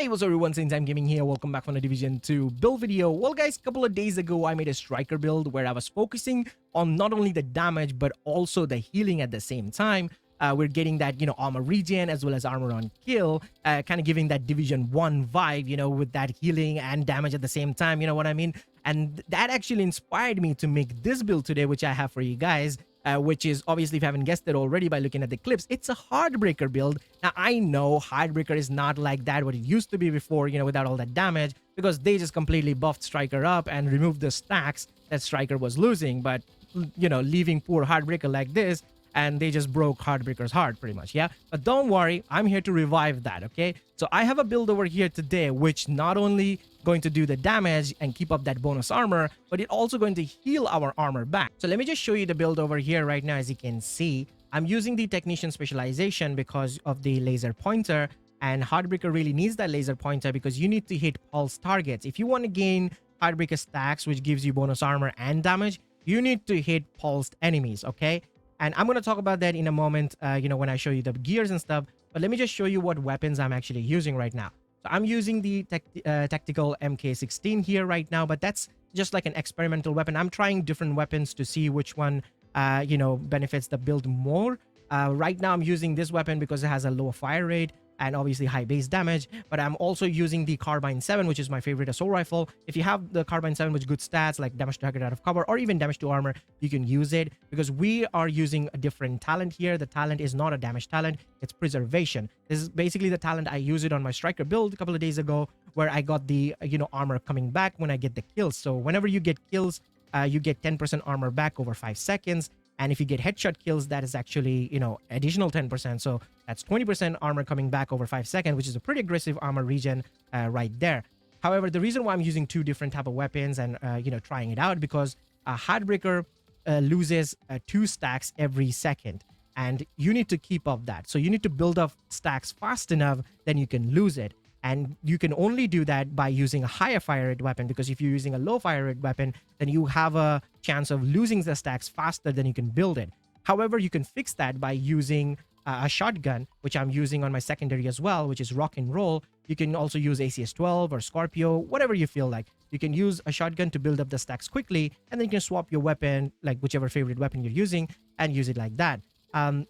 Hey, what's up everyone, Same Time Gaming here. Welcome back from the Division 2 build video. Well guys, a couple of days ago I made a striker build where I was focusing on not only the damage but also the healing at the same time. We're getting that, armor regen as well as armor on kill, kind of giving that Division 1 vibe, with that healing and damage at the same time, you know what I mean? And that actually inspired me to make this build today, which I have for you guys. Which is obviously, if you haven't guessed it already by looking at the clips, it's a Heartbreaker build. Now, I know Heartbreaker is not like that, what it used to be before, without all that damage, because they just completely buffed Striker up and removed the stacks that Striker was losing. But, leaving poor Heartbreaker like this, and they just broke Heartbreaker's heart pretty much, yeah? But don't worry, I'm here to revive that, okay? So I have a build over here today, which not only going to do the damage and keep up that bonus armor, but it also going to heal our armor back. So let me just show you the build over here right now. As you can see, I'm using the Technician specialization because of the laser pointer, and Heartbreaker really needs that laser pointer because you need to hit pulse targets. If you want to gain Heartbreaker stacks, which gives you bonus armor and damage, you need to hit pulsed enemies, okay? And I'm going to talk about that in a moment, when I show you the gears and stuff. But let me just show you what weapons I'm actually using right now. So I'm using the tactical MK16 here right now, but that's just like an experimental weapon. I'm trying different weapons to see which one, benefits the build more. Right now I'm using this weapon because it has a low fire rate and obviously high base damage, but I'm also using the Carbine 7, which is my favorite assault rifle. If you have the Carbine 7 with good stats like damage to target out of cover or even damage to armor, you can use it because we are using a different talent here. The talent is not a damage talent, it's preservation. This is basically the talent I used it on my striker build a couple of days ago, where I got the armor coming back when I get the kills. So whenever you get kills, you get 10% armor back over 5 seconds. And if you get headshot kills, that is actually, additional 10%. So that's 20% armor coming back over 5 seconds, which is a pretty aggressive armor regen right there. However, the reason why I'm using two different type of weapons and, trying it out, because Heartbreaker loses 2 stacks every second. And you need to keep up that. So you need to build up stacks fast enough, then you can lose it. And you can only do that by using a higher fire rate weapon, because if you're using a low fire rate weapon, then you have a chance of losing the stacks faster than you can build it. However, you can fix that by using a shotgun, which I'm using on my secondary as well, which is Rock and Roll. You can also use ACS-12 or Scorpio, whatever you feel like. You can use a shotgun to build up the stacks quickly, and then you can swap your weapon, like whichever favorite weapon you're using, and use it like that.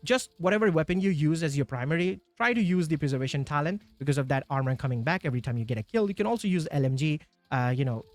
Just whatever weapon you use as your primary, try to use the preservation talent because of that armor coming back every time you get a kill. You can also use LMG,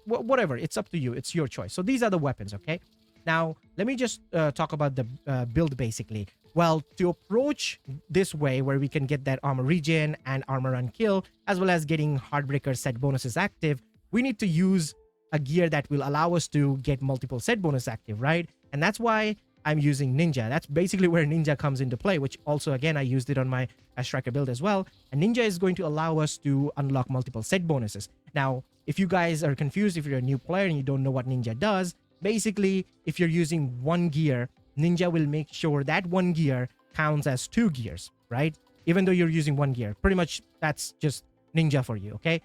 whatever. It's up to you. It's your choice. So these are the weapons, okay? Now, let me just talk about the build basically. Well, to approach this way where we can get that armor regen and armor on kill, as well as getting Heartbreaker set bonuses active, we need to use a gear that will allow us to get multiple set bonus active, right? And that's why I'm using Ninja. That's basically where Ninja comes into play, which also, again, I used it on my striker build as well. And Ninja is going to allow us to unlock multiple set bonuses. Now, if you guys are confused, if you're a new player and you don't know what Ninja does, basically, if you're using one gear, Ninja will make sure that one gear counts as 2 gears, right? Even though you're using one gear. Pretty much, that's just Ninja for you, okay?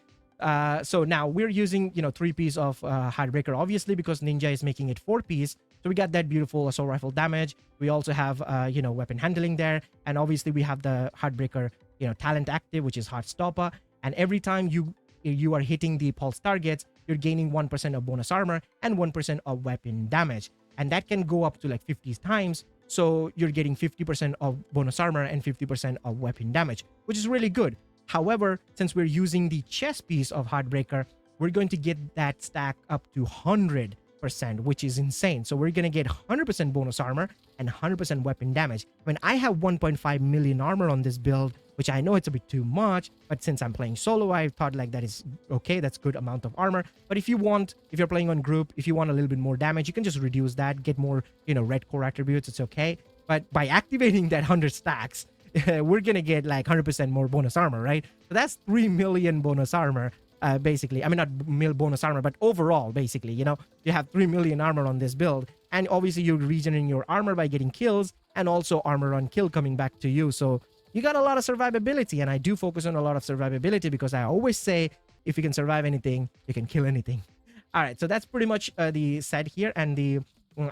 So now we're using, 3-piece of Heartbreaker, obviously, because Ninja is making it 4-piece. So we got that beautiful assault rifle damage. We also have, weapon handling there. And obviously we have the Heartbreaker, talent active, which is Heartstopper. And every time you are hitting the pulse targets, you're gaining 1% of bonus armor and 1% of weapon damage. And that can go up to like 50 times. So you're getting 50% of bonus armor and 50% of weapon damage, which is really good. However, since we're using the chest piece of Heartbreaker, we're going to get that stack up to 100%, which is insane. So we're going to get 100% bonus armor and 100% weapon damage. When I have 1.5 million armor on this build, which I know it's a bit too much, but since I'm playing solo, I thought like that is okay. That's good amount of armor. But if you're playing on group, if you want a little bit more damage, you can just reduce that, get more, red core attributes. It's okay. But by activating that 100 stacks, we're gonna get like 100% more bonus armor, right? So that's 3 million bonus armor, basically. I mean, not bonus armor, but overall, basically, you have 3 million armor on this build. And obviously you're regenerating your armor by getting kills and also armor on kill coming back to you. So you got a lot of survivability, and I do focus on a lot of survivability because I always say, if you can survive anything, you can kill anything. All right, so that's pretty much the set here. And the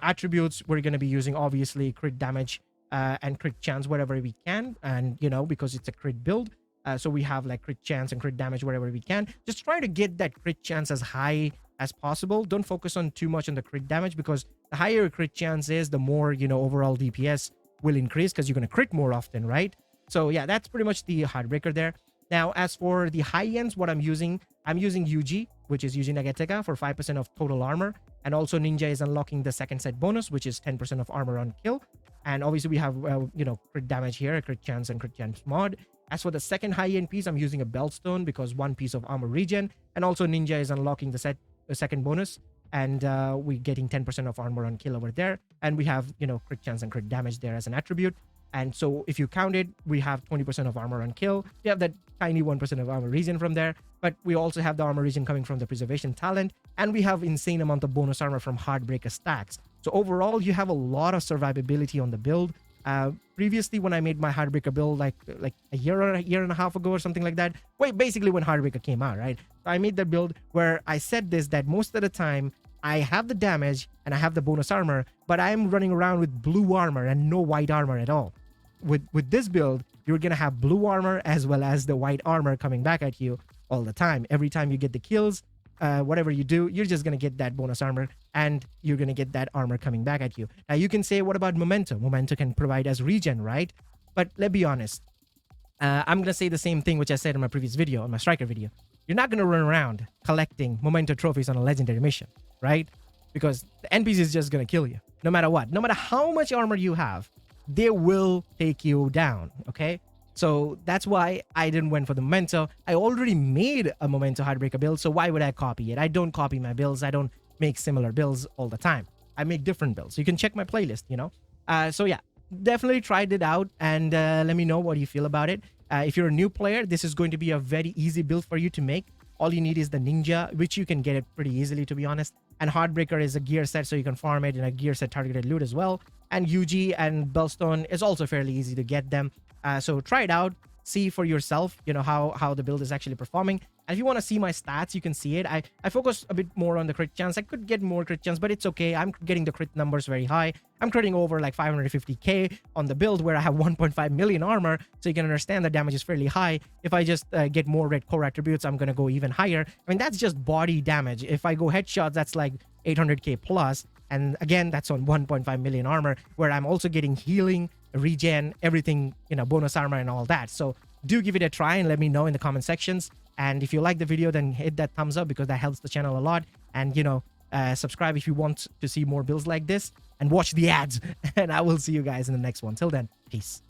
attributes we're gonna be using, obviously, crit damage, and crit chance wherever we can, and because it's a crit build, So we have like crit chance and crit damage wherever we can. Just try to get that crit chance as high as possible. Don't focus on too much on the crit damage, because the higher your crit chance is, the more, you know, overall DPS will increase because you're going to crit more often, right? So yeah, that's pretty much the Heartbreaker there. Now, as for the high ends, what I'm using UG, which is Yuji Nagateka for 5% of total armor. And also Ninja is unlocking the second set bonus, which is 10% of armor on kill. And obviously we have, you know, crit damage here, crit chance and crit chance mod. As for the second high end piece, I'm using a Bellstone because 1 piece of armor regen. And also Ninja is unlocking the second bonus. And we're getting 10% of armor on kill over there. And we have, you know, crit chance and crit damage there as an attribute. And so if you count it, we have 20% of armor on kill. We have that tiny 1% of armor regen from there. But we also have the armor regen coming from the preservation talent. And we have insane amount of bonus armor from Heartbreaker stacks. So overall, you have a lot of survivability on the build. Previously, when I made my Heartbreaker build like a year and a half ago or something like that, basically when Heartbreaker came out, right? So I made the build where I said this, that most of the time, I have the damage and I have the bonus armor, but I'm running around with blue armor and no white armor at all. With this build, you're gonna have blue armor as well as the white armor coming back at you all the time. Every time you get the kills, whatever you do, you're just gonna get that bonus armor and you're gonna get that armor coming back at you. Now you can say, what about Memento? Memento can provide as regen, right? But let's be honest. I'm gonna say the same thing which I said in my previous video, on my Striker video. You're not gonna run around collecting Memento trophies on a legendary mission, right? Because the NPC is just gonna kill you, no matter what. No matter how much armor you have, they will take you down, okay? So that's why I didn't went for the Memento. I already made a Memento Heartbreaker build, so why would I copy it? I don't copy my builds. I don't make similar builds all the time. I make different builds. You can check my playlist, you know? So yeah, definitely tried it out and let me know what you feel about it. If you're a new player, this is going to be a very easy build for you to make. All you need is the Ninja, which you can get it pretty easily, to be honest. And Heartbreaker is a gear set, so you can farm it in a gear set targeted loot as well. And UG and Bellstone is also fairly easy to get them. So try it out. See for yourself, you know, how the build is actually performing. And if you want to see my stats, you can see it. I focus a bit more on the crit chance. I could get more crit chance, but it's okay. I'm getting the crit numbers very high. I'm critting over like 550k on the build where I have 1.5 million armor. So you can understand the damage is fairly high. If I just get more red core attributes, I'm going to go even higher. I mean, that's just body damage. If I go headshots, that's like 800k plus. And again, that's on 1.5 million armor, where I'm also getting healing, regen, everything, you know, bonus armor and all that. So do give it a try and let me know in the comment sections. And if you like the video, then hit that thumbs up because that helps the channel a lot. And, you know, subscribe if you want to see more builds like this and watch the ads. And I will see you guys in the next one. Till then, peace.